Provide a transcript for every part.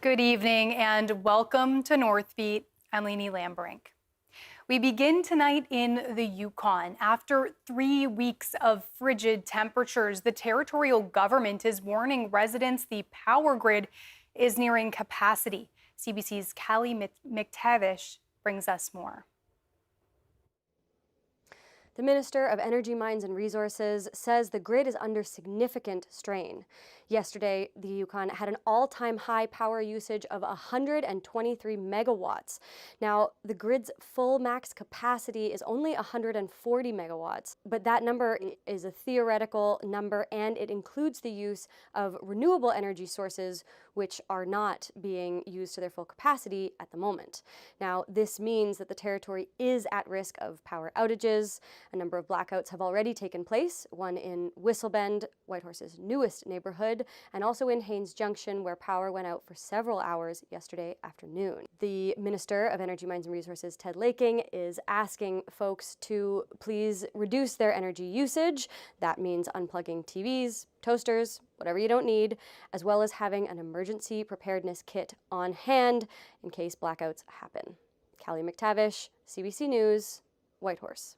Good evening and welcome to Northbeat. I'm Lainey Lambrink. We begin tonight in the Yukon. After 3 weeks of frigid temperatures, the territorial government is warning residents the power grid is nearing capacity. CBC's Gavin McKenna brings us more. The Minister of Energy, Mines and Resources says the grid is under significant strain. Yesterday, the Yukon had an all-time high power usage of 123 megawatts. Now, the grid's full max capacity is only 140 megawatts, but that number is a theoretical number and it includes the use of renewable energy sources which are not being used to their full capacity at the moment. Now, this means that the territory is at risk of power outages. A number of blackouts have already taken place, one in Whistlebend, Whitehorse's newest neighborhood, and also in Haines Junction, where power went out for several hours yesterday afternoon. The Minister of Energy, Mines and Resources, Ted Laking, is asking folks to please reduce their energy usage. That means unplugging TVs, toasters, whatever you don't need, as well as having an emergency preparedness kit on hand in case blackouts happen. Callie McTavish, CBC News, Whitehorse.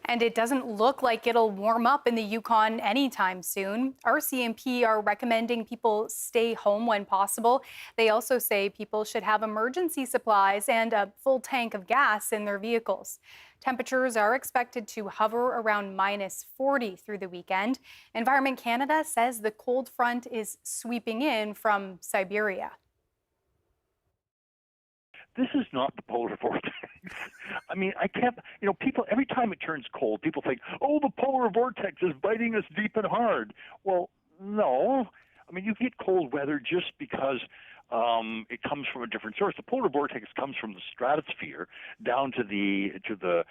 And it doesn't look like it'll warm up in the Yukon anytime soon. RCMP are recommending people stay home when possible. They also say people should have emergency supplies and a full tank of gas in their vehicles. Temperatures are expected to hover around -40 through the weekend. Environment Canada says the cold front is sweeping in from Siberia. This is not the polar vortex. I mean, I can't, people, every time it turns cold, people think, oh, the polar vortex is biting us deep and hard. Well, no. I mean, you get cold weather just because it comes from a different source. The polar vortex comes from the stratosphere down to the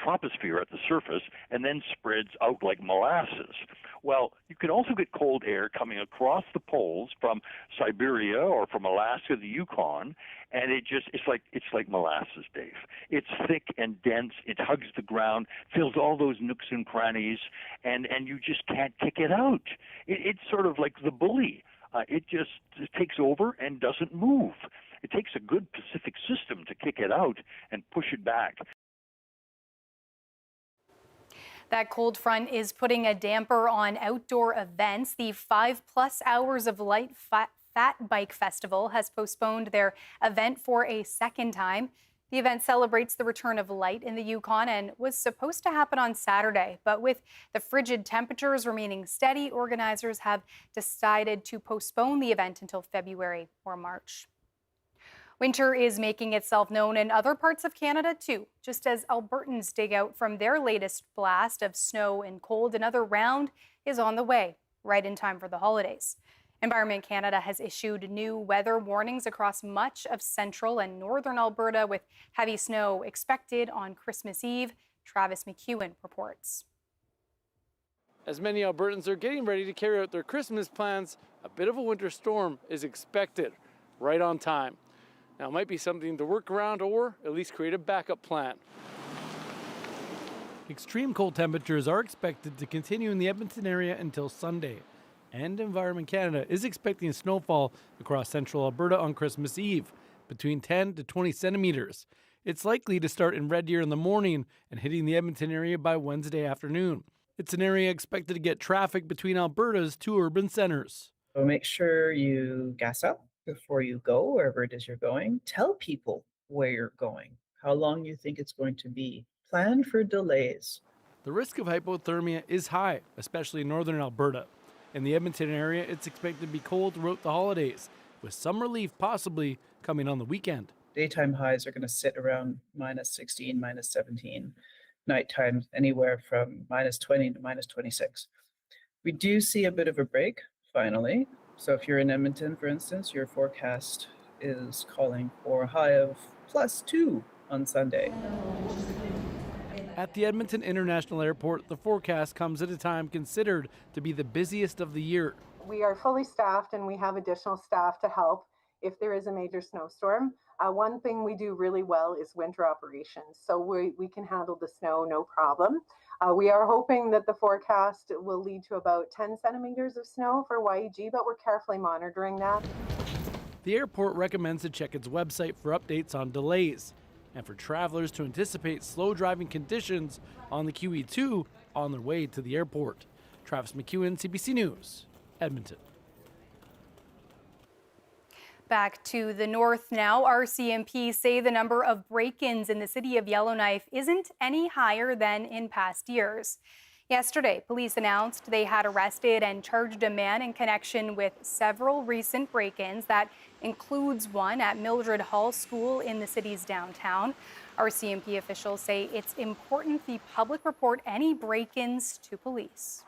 troposphere at the surface and then spreads out like molasses. Well, you can also get cold air coming across the poles from Siberia or from Alaska, the Yukon, and it's like molasses, Dave. It's thick and dense. It hugs the ground, fills all those nooks and crannies, and you just can't kick it out. It's sort of like the bully. It just takes over and doesn't move. It takes a good Pacific system to kick it out and push it back. That cold front is putting a damper on outdoor events. The 5+ hours of light Fat Bike Festival has postponed their event for a second time. The event celebrates the return of light in the Yukon and was supposed to happen on Saturday. But with the frigid temperatures remaining steady, organizers have decided to postpone the event until February or March. Winter is making itself known in other parts of Canada, too. Just as Albertans dig out from their latest blast of snow and cold, another round is on the way, right in time for the holidays. Environment Canada has issued new weather warnings across much of central and northern Alberta with heavy snow expected on Christmas Eve. Travis McEwen reports. As many Albertans are getting ready to carry out their Christmas plans, a bit of a winter storm is expected right on time. Now, it might be something to work around or at least create a backup plan. Extreme cold temperatures are expected to continue in the Edmonton area until Sunday. And Environment Canada is expecting snowfall across central Alberta on Christmas Eve, between 10 to 20 centimeters. It's likely to start in Red Deer in the morning and hitting the Edmonton area by Wednesday afternoon. It's an area expected to get traffic between Alberta's two urban centers. So make sure you gas up before you go wherever it is you're going. Tell people where you're going, how long you think it's going to be. Plan for delays. The risk of hypothermia is high, especially in northern Alberta. In the Edmonton area, it's expected to be cold throughout the holidays, with some relief possibly coming on the weekend. Daytime highs are going to sit around -16, -17. Nighttime anywhere from -20 to -26. We do see a bit of a break, finally. So if you're in Edmonton, for instance, your forecast is calling for a high of +2 on Sunday. At the Edmonton International Airport, the forecast comes at a time considered to be the busiest of the year. We are fully staffed and we have additional staff to help if there is a major snowstorm. One thing we do really well is winter operations. So we can handle the snow, no problem. We are hoping that the forecast will lead to about 10 centimeters of snow for YEG, but we're carefully monitoring that. The airport recommends to check its website for updates on delays and for travelers to anticipate slow driving conditions on the QE2 on their way to the airport. Travis McEwen, CBC News, Edmonton. Back to the north now. RCMP say the number of break-ins in the city of Yellowknife isn't any higher than in past years. Yesterday, police announced they had arrested and charged a man in connection with several recent break-ins. That includes one at Mildred Hall School in the city's downtown. RCMP officials say it's important the public report any break-ins to police.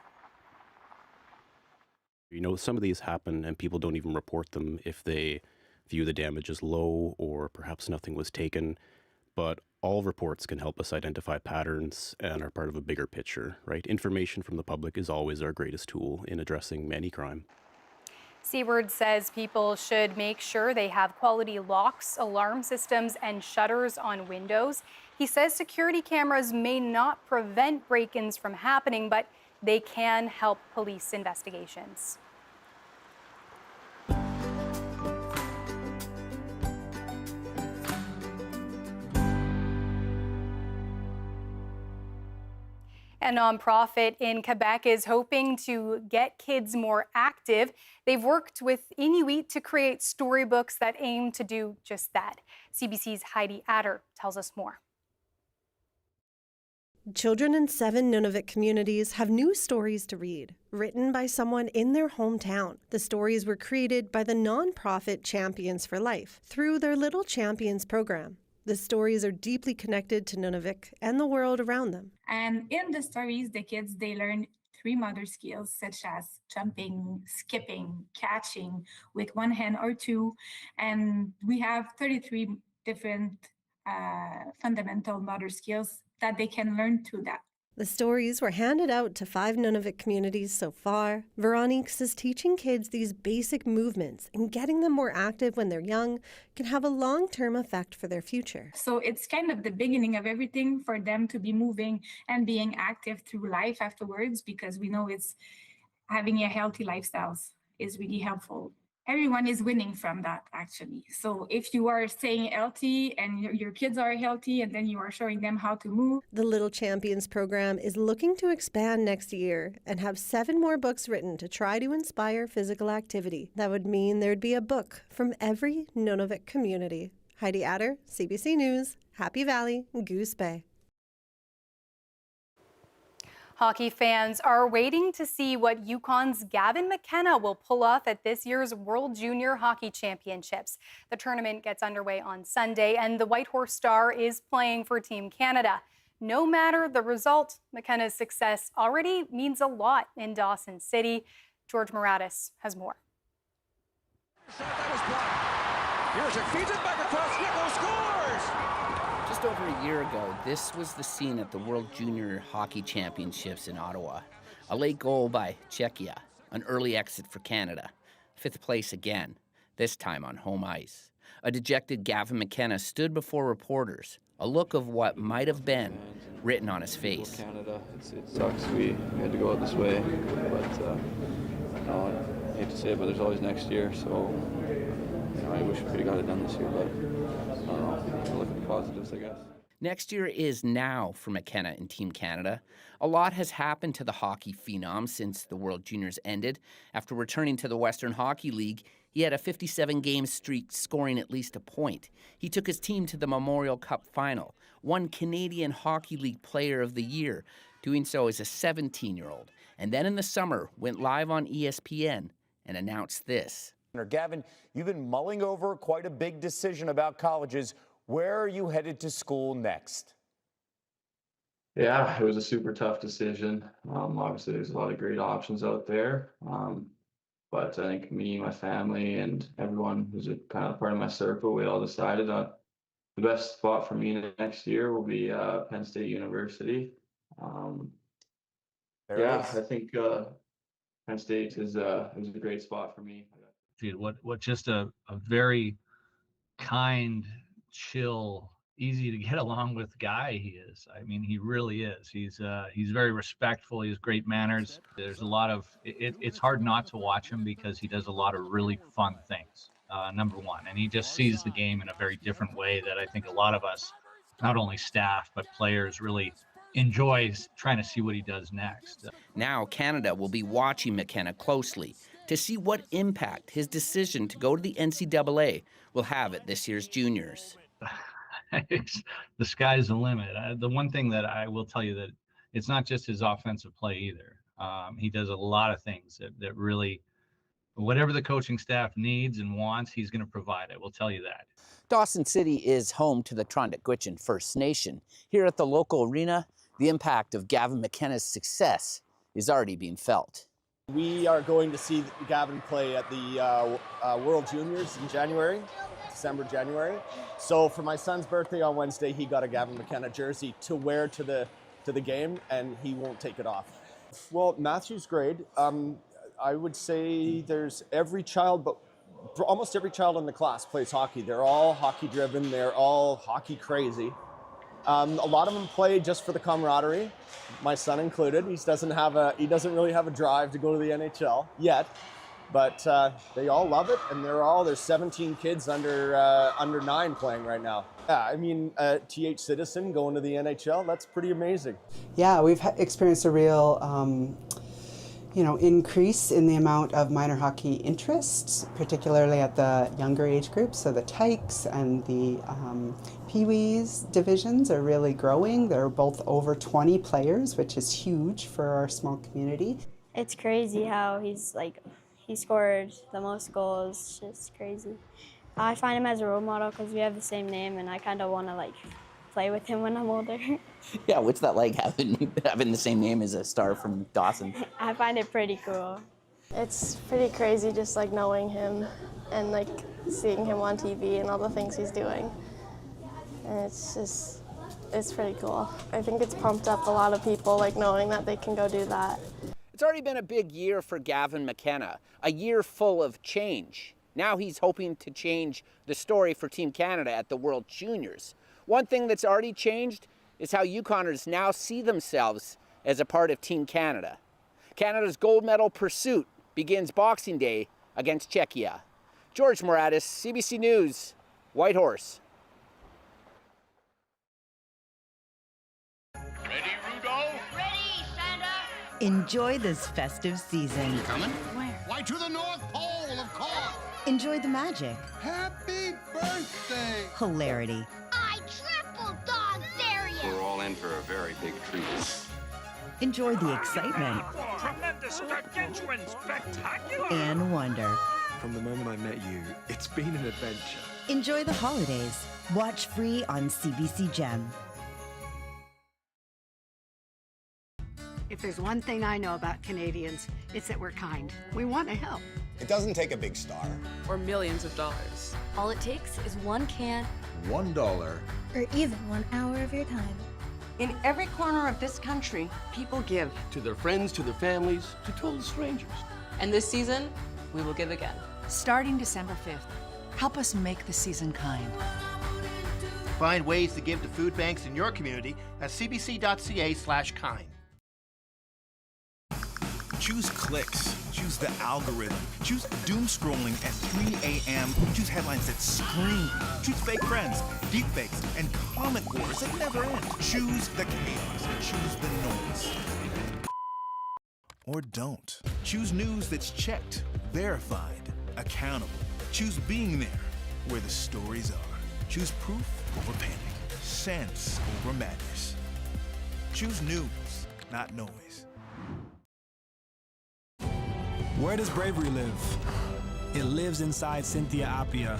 You know, some of these happen and people don't even report them if they view the damage as low or perhaps nothing was taken. But all reports can help us identify patterns and are part of a bigger picture, right? Information from the public is always our greatest tool in addressing any crime. Seward says people should make sure they have quality locks, alarm systems, and shutters on windows. He says security cameras may not prevent break-ins from happening, but they can help police investigations. A nonprofit in Quebec is hoping to get kids more active. They've worked with Inuit to create storybooks that aim to do just that. CBC's Heidi Adder tells us more. Children in 7 Nunavut communities have new stories to read, written by someone in their hometown. The stories were created by the nonprofit Champions for Life through their Little Champions program. The stories are deeply connected to Nunavut and the world around them. And in the stories, the kids, they learn 3 motor skills such as jumping, skipping, catching with 1 hand or 2. And we have 33 different fundamental motor skills that they can learn through that. The stories were handed out to 5 Nunavut communities so far. Veronique says teaching kids these basic movements and getting them more active when they're young can have a long-term effect for their future. So it's kind of the beginning of everything for them to be moving and being active through life afterwards, because we know it's having a healthy lifestyle is really helpful. Everyone is winning from that, actually. So if you are staying healthy and your kids are healthy and then you are showing them how to move. The Little Champions program is looking to expand next year and have 7 more books written to try to inspire physical activity. That would mean there'd be a book from every Nunavut community. Heidi Adder, CBC News, Happy Valley, Goose Bay. Hockey fans are waiting to see what Yukon's Gavin McKenna will pull off at this year's World Junior Hockey Championships. The tournament gets underway on Sunday, and the Whitehorse star is playing for Team Canada. No matter the result, McKenna's success already means a lot in Dawson City. George Moratis has more. Here's it, feeds it back across, Yukon scores! Just over a year ago, this was the scene at the World Junior Hockey Championships in Ottawa. A late goal by Czechia, an early exit for Canada. 5th place again, this time on home ice. A dejected Gavin McKenna stood before reporters, a look of what might have been written on his face. Canada, it sucks we had to go out this way, but I hate to say it, but there's always next year, so I wish we could have got it done this year, but I don't know. We'll look at the positives, I guess. Next year is now for McKenna and Team Canada. A lot has happened to the hockey phenom since the World Juniors ended. After returning to the Western Hockey League, he had a 57-game streak scoring at least a point. He took his team to the Memorial Cup final, won Canadian Hockey League Player of the Year, doing so as a 17-year-old. And then in the summer, went live on ESPN and announced this. Gavin, you've been mulling over quite a big decision about colleges. Where are you headed to school next? Yeah, it was a super tough decision. Obviously, there's a lot of great options out there. But I think me, my family, and everyone who's a kind of part of my circle, we all decided the best spot for me next year will be Penn State University. I think Penn State is a great spot for me. Dude, what just a very kind chill, easy to get along with guy he is. I mean, he really is. He's very respectful. He has great manners. There's a lot of it's hard not to watch him because he does a lot of really fun things. Number one, and he just sees the game in a very different way that I think a lot of us, not only staff but players, really enjoy trying to see what he does next. Now Canada will be watching McKenna closely to see what impact his decision to go to the NCAA will have at this year's juniors. The sky's the limit. The one thing that I will tell you that it's not just his offensive play either. He does a lot of things that really, whatever the coaching staff needs and wants, he's going to provide. I will tell you that. Dawson City is home to the Trondic-Gwich'in First Nation. Here at the local arena, the impact of Gavin McKenna's success is already being felt. We are going to see Gavin play at the World Juniors in January, January. So for my son's birthday on Wednesday, he got a Gavin McKenna jersey to wear to the game, and he won't take it off. Well, Matthew's grade, I would say there's every child, but almost every child in the class plays hockey. They're all hockey driven. They're all hockey crazy. A lot of them play just for the camaraderie, my son included. He doesn't really have a drive to go to the NHL yet, but they all love it, and there's 17 kids under 9 playing right now. Yeah, I mean, TH Citizen going to the NHL, that's pretty amazing. Yeah, we've experienced a real increase in the amount of minor hockey interests, particularly at the younger age groups. So the Tykes and the Pee-wees divisions are really growing. They're both over 20 players, which is huge for our small community. It's crazy how he scored the most goals. It's just crazy. I find him as a role model because we have the same name, and I kind of want to play with him when I'm older. Yeah, what's that like having the same name as a star from Dawson? I find it pretty cool. It's pretty crazy just knowing him and seeing him on TV and all the things he's doing. And it's pretty cool. I think it's pumped up a lot of people knowing that they can go do that. It's already been a big year for Gavin McKenna, a year full of change. Now he's hoping to change the story for Team Canada at the World Juniors. One thing that's already changed is how Yukoners now see themselves as a part of Team Canada. Canada's gold medal pursuit begins Boxing Day against Czechia. George Moratis, CBC News, Whitehorse. Ready, Rudo? Ready, Santa. Enjoy this festive season. Coming? Where? Why, to the North Pole, of course. Enjoy the magic. Happy birthday! Hilarity. I triple dog dare you. We're all in for a very big treat. Enjoy the excitement. Tremendous, gargantuan, spectacular! And wonder. From the moment I met you, it's been an adventure. Enjoy the holidays. Watch free on CBC Gem. If there's one thing I know about Canadians, it's that we're kind. We want to help. It doesn't take a big star. Or millions of dollars. All it takes is one can. $1. Or even 1 hour of your time. In every corner of this country, people give. To their friends, to their families, to total strangers. And this season, we will give again. Starting December 5th, help us make the season kind. Find ways to give to food banks in your community at cbc.ca/kind. Choose clicks. Choose the algorithm. Choose doom scrolling at 3 a.m. Choose headlines that scream. Choose fake friends, deep fakes, and comment wars that never end. Choose the chaos. Choose the noise. Or don't. Choose news that's checked, verified, accountable. Choose being there where the stories are. Choose proof over panic. Sense over madness. Choose news, not noise. Where does bravery live? It lives inside Cynthia Appia,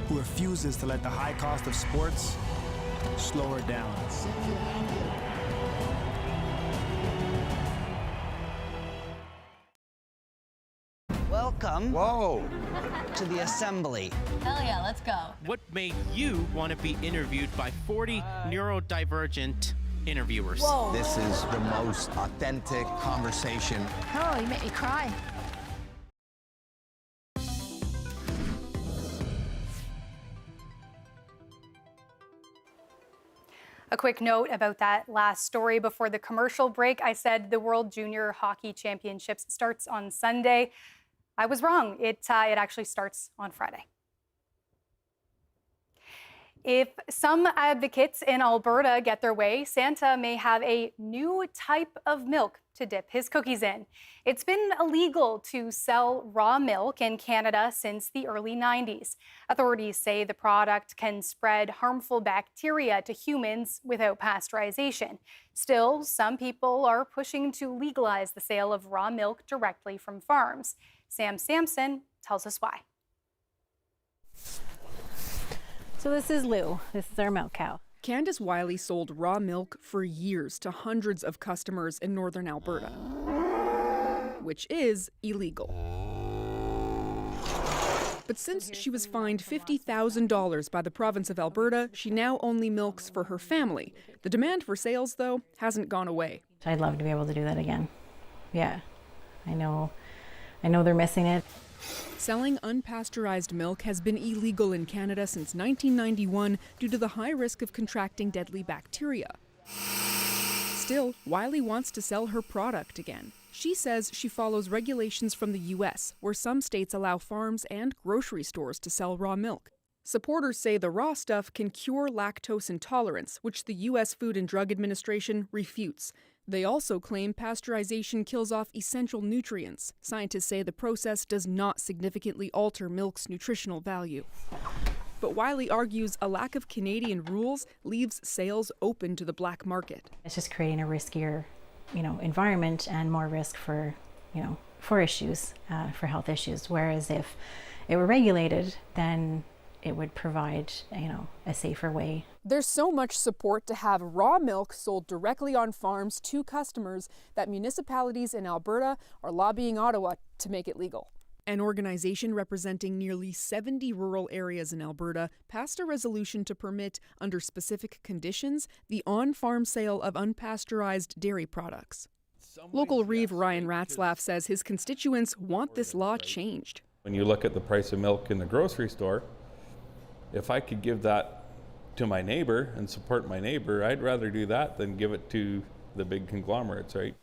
who refuses to let the high cost of sports slow her down. Welcome to the assembly. Hell yeah, let's go. What made you want to be interviewed by 40 neurodivergent interviewers? Whoa. This is the most authentic conversation. Oh, you make me cry. A quick note about that last story before the commercial break. I said the World Junior Hockey Championships starts on Sunday. I was wrong. It actually starts on Friday. If some advocates in Alberta get their way, Santa may have a new type of milk to dip his cookies in. It's been illegal to sell raw milk in Canada since the early 90s. Authorities say the product can spread harmful bacteria to humans without pasteurization. Still, some people are pushing to legalize the sale of raw milk directly from farms. Sam Sampson tells us why. So this is Lou. This is our milk cow. Candace Wiley sold raw milk for years to hundreds of customers in northern Alberta, which is illegal. But since she was fined $50,000 by the province of Alberta, she now only milks for her family. The demand for sales, though, hasn't gone away. I'd love to be able to do that again. Yeah, I know they're missing it. Selling unpasteurized milk has been illegal in Canada since 1991 due to the high risk of contracting deadly bacteria. Still, Wiley wants to sell her product again. She says she follows regulations from the U.S., where some states allow farms and grocery stores to sell raw milk. Supporters say the raw stuff can cure lactose intolerance, which the U.S. Food and Drug Administration refutes. They also claim pasteurization kills off essential nutrients. Scientists say the process does not significantly alter milk's nutritional value. But Wiley argues a lack of Canadian rules leaves sales open to the black market. It's just creating a riskier, environment and more risk for, for issues, for health issues. Whereas if it were regulated, then it would provide, a safer way. There's so much support to have raw milk sold directly on farms to customers that municipalities in Alberta are lobbying Ottawa to make it legal. An organization representing nearly 70 rural areas in Alberta passed a resolution to permit, under specific conditions, the on-farm sale of unpasteurized dairy products. Local Reeve Ryan Ratzlaff says his constituents want this law changed. When you look at the price of milk in the grocery store, if I could give that to my neighbor and support my neighbor, I'd rather do that than give it to the big conglomerates, right?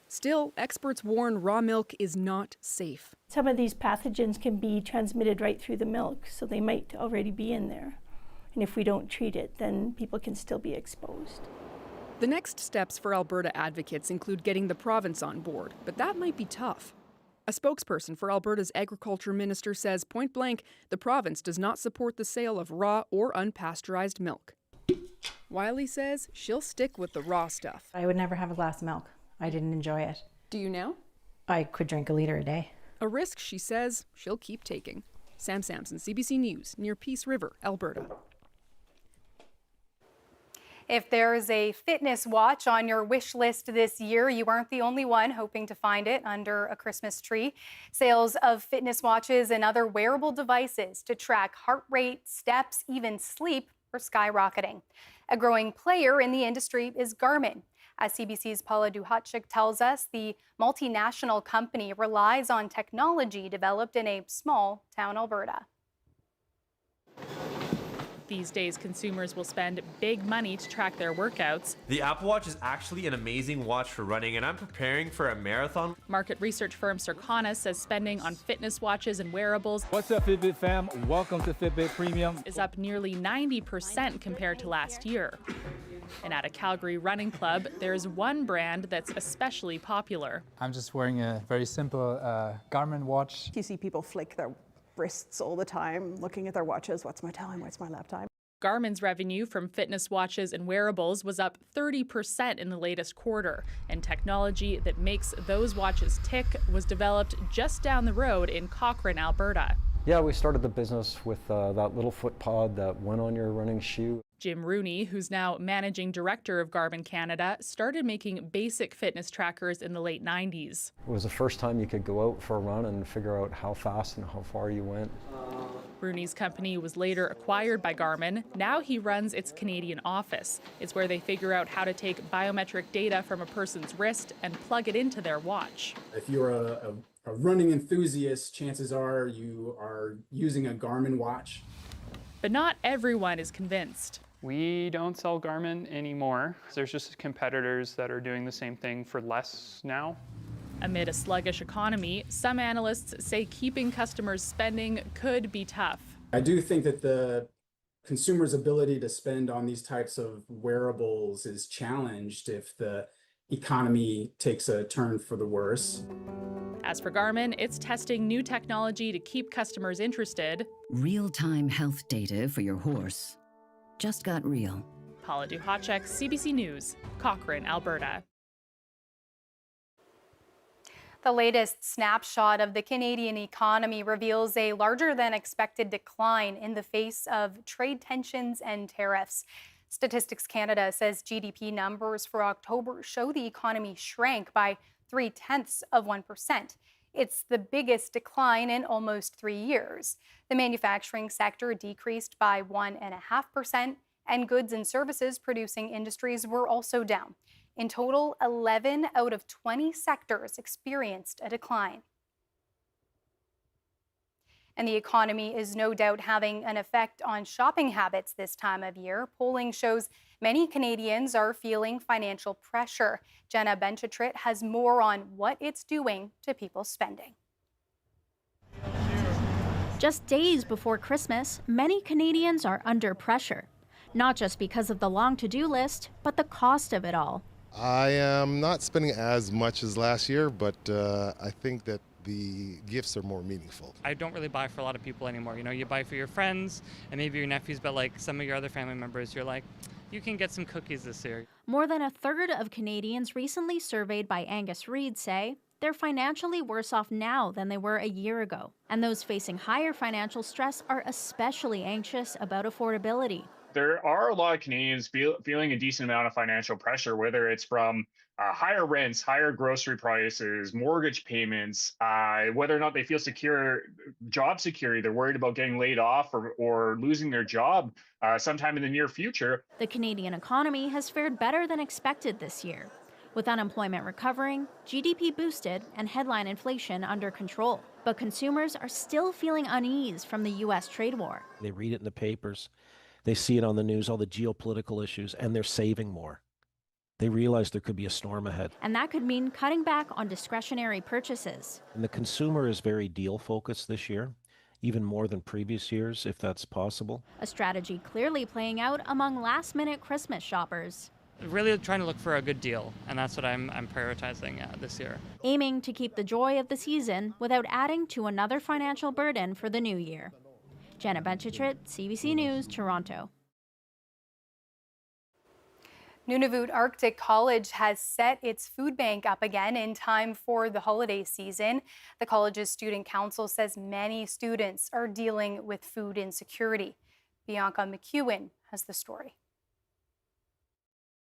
Still, experts warn raw milk is not safe. Some of these pathogens can be transmitted right through the milk, so they might already be in there. And if we don't treat it, then people can still be exposed. The next steps for Alberta advocates include getting the province on board, but that might be tough. A spokesperson for Alberta's agriculture minister says point blank, the province does not support the sale of raw or unpasteurized milk. Wiley says she'll stick with the raw stuff. I would never have a glass of milk. I didn't enjoy it. Do you now? I could drink a liter a day. A risk she says she'll keep taking. Sam Sampson, CBC News, near Peace River, Alberta. If there's a fitness watch on your wish list this year, you aren't the only one hoping to find it under a Christmas tree. Sales of fitness watches and other wearable devices to track heart rate, steps, even sleep are skyrocketing. A growing player in the industry is Garmin. As CBC's Paula Duhatschik tells us, the multinational company relies on technology developed in a small town Alberta. These days, consumers will spend big money to track their workouts. The Apple Watch is actually an amazing watch for running, and I'm preparing for a marathon. Market research firm Circana says spending on fitness watches and wearables What's up, Fitbit fam? Welcome to Fitbit Premium. is up nearly 90% compared to last year. And at a Calgary running club, there's one brand that's especially popular. I'm just wearing a very simple Garmin watch. You see people flick their wrists all the time, looking at their watches. What's my time? What's my lap time? Garmin's revenue from fitness watches and wearables was up 30% in the latest quarter, and technology that makes those watches tick was developed just down the road in Cochrane, Alberta. Yeah, we started the business with that little foot pod that went on your running shoe. Jim Rooney, who's now managing director of Garmin Canada, started making basic fitness trackers in the late 90s. It was the first time you could go out for a run and figure out how fast and how far you went. Rooney's company was later acquired by Garmin. Now he runs its Canadian office. It's where they figure out how to take biometric data from a person's wrist and plug it into their watch. If you're a running enthusiast, chances are you are using a Garmin watch. But not everyone is convinced. We don't sell Garmin anymore. There's just competitors that are doing the same thing for less now. Amid a sluggish economy, some analysts say keeping customers spending could be tough. I do think that the consumer's ability to spend on these types of wearables is challenged if the economy takes a turn for the worse. As for Garmin, it's testing new technology to keep customers interested. Real-time health data for your horse just got real. Paula Duhacek, CBC News, Cochrane, Alberta. The latest snapshot of the Canadian economy reveals a larger than expected decline in the face of trade tensions and tariffs. Statistics Canada says GDP numbers for October show the economy shrank by 0.3%. It's the biggest decline in almost 3 years. The manufacturing sector decreased by 1.5%, and goods and services producing industries were also down. In total, 11 out of 20 sectors experienced a decline. And the economy is no doubt having an effect on shopping habits this time of year. Polling shows many Canadians are feeling financial pressure. Jenna Benchitrit has more on what it's doing to people's spending. Just days before Christmas, many Canadians are under pressure. Not just because of the long to-do list, but the cost of it all. I am not spending as much as last year, but I think that the gifts are more meaningful. I don't really buy for a lot of people anymore. You know, you buy for your friends and maybe your nephews, but like some of your other family members, you're like, you can get some cookies this year. More than a third of Canadians recently surveyed by Angus Reid say they're financially worse off now than they were a year ago. And those facing higher financial stress are especially anxious about affordability. There are a lot of Canadians feeling a decent amount of financial pressure, whether it's from higher rents, higher grocery prices, mortgage payments, whether or not they feel secure, job security. They're worried about getting laid off or losing their job sometime in the near future. The Canadian economy has fared better than expected this year, with unemployment recovering, GDP boosted, and headline inflation under control. But consumers are still feeling unease from the U.S. trade war. They read it in the papers. They see it on the news, all the geopolitical issues, and they're saving more. They realize there could be a storm ahead. And that could mean cutting back on discretionary purchases. And the consumer is very deal-focused this year, even more than previous years, if that's possible. A strategy clearly playing out among last-minute Christmas shoppers. Really trying to look for a good deal, and that's what I'm prioritizing this year. Aiming to keep the joy of the season without adding to another financial burden for the new year. Jenna Benchitrit, CBC News, Toronto. Nunavut Arctic College has set its food bank up again in time for the holiday season. The college's student council says many students are dealing with food insecurity. Bianca McEwen has the story.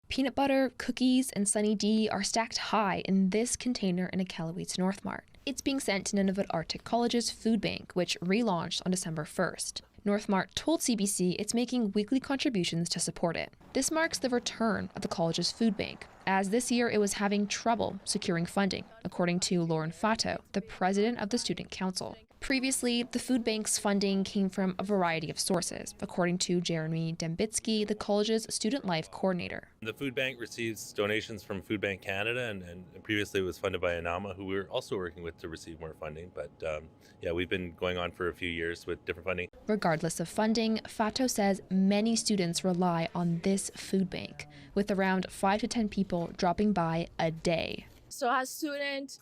Peanut butter, cookies, and Sunny D are stacked high in this container in Iqaluit's Northmart. It's being sent to Nunavut Arctic College's food bank, which relaunched on December 1st. Northmart told CBC it's making weekly contributions to support it. This marks the return of the college's food bank, as this year it was having trouble securing funding, according to Lauren Fato, the president of the Student Council. Previously, the food bank's funding came from a variety of sources, according to Jeremy Dembitsky, the college's student life coordinator. The food bank receives donations from Food Bank Canada, and previously it was funded by ANAMA, who we're also working with to receive more funding. But yeah, we've been going on for a few years with different funding. Regardless of funding, Fato says many students rely on this food bank, with around 5 to 10 people dropping by a day. So as students,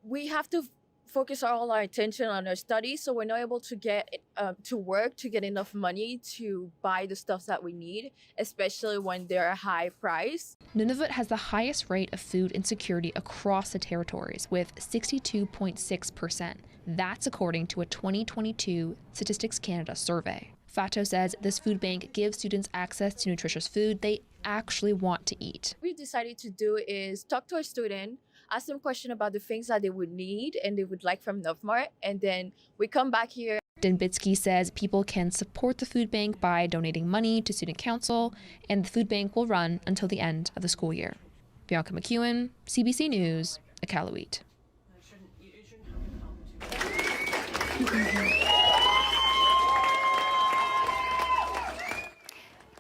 we have to focus all our attention on our studies, so we're not able to get to work to get enough money to buy the stuff that we need, especially when they're high price. Nunavut has the highest rate of food insecurity across the territories, with 62.6%. That's according to a 2022 Statistics Canada survey. Fato says this food bank gives students access to nutritious food they actually want to eat. What we've decided to do is talk to our student, ask them questions about the things that they would need and they would like from Northmart, and then we come back here. Dembitsky says people can support the food bank by donating money to Student Council, and the food bank will run until the end of the school year. Bianca McEwen, CBC News, Iqaluit.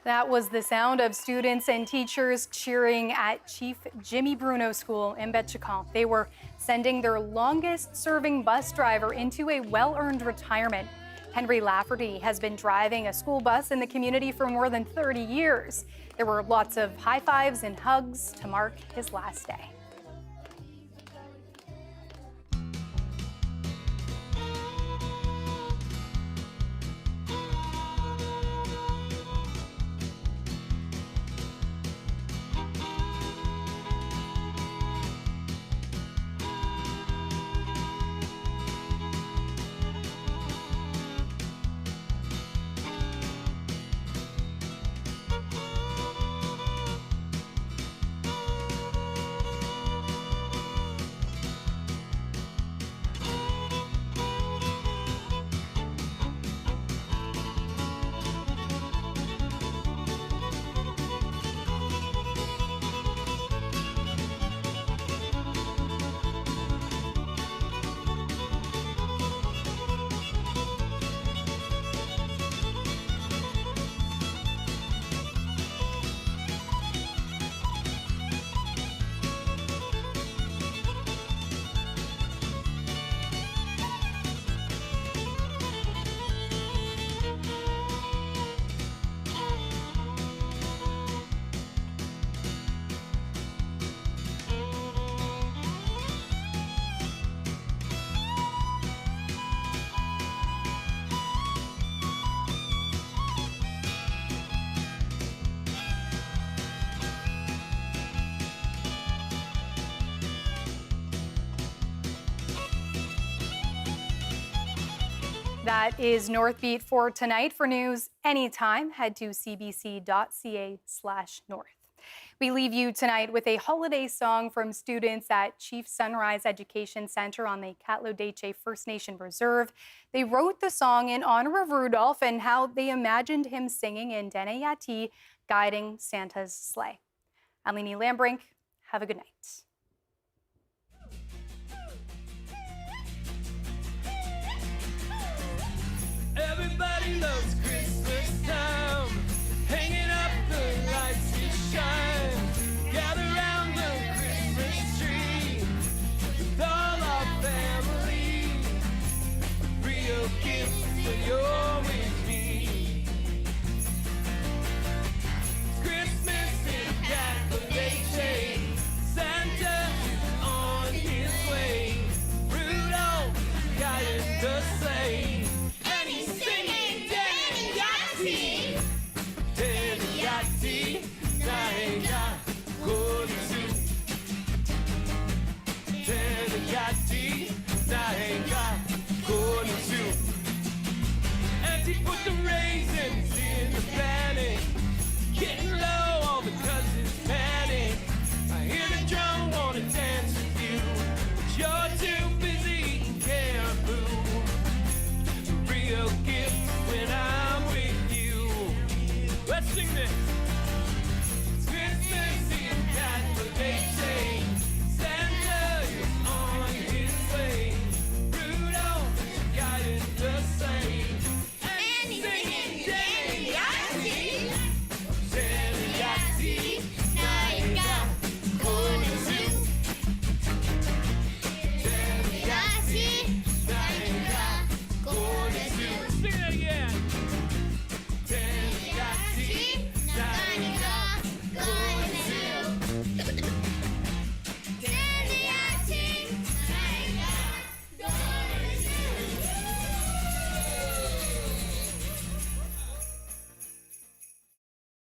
That was the sound of students and teachers cheering at Chief Jimmy Bruno School in Betchicon. They were sending their longest-serving bus driver into a well-earned retirement. Henry Lafferty has been driving a school bus in the community for more than 30 years. There were lots of high fives and hugs to mark his last day. That is Northbeat for tonight. For news anytime, head to cbc.ca/north. We leave you tonight with a holiday song from students at Chief Sunrise Education Center on the Katlodeche First Nation Reserve. They wrote the song in honor of Rudolph and how they imagined him singing in Dene Yati, guiding Santa's sleigh. I'm Lainey Lambrink. Have a good night. Everybody loves Christmas time, hanging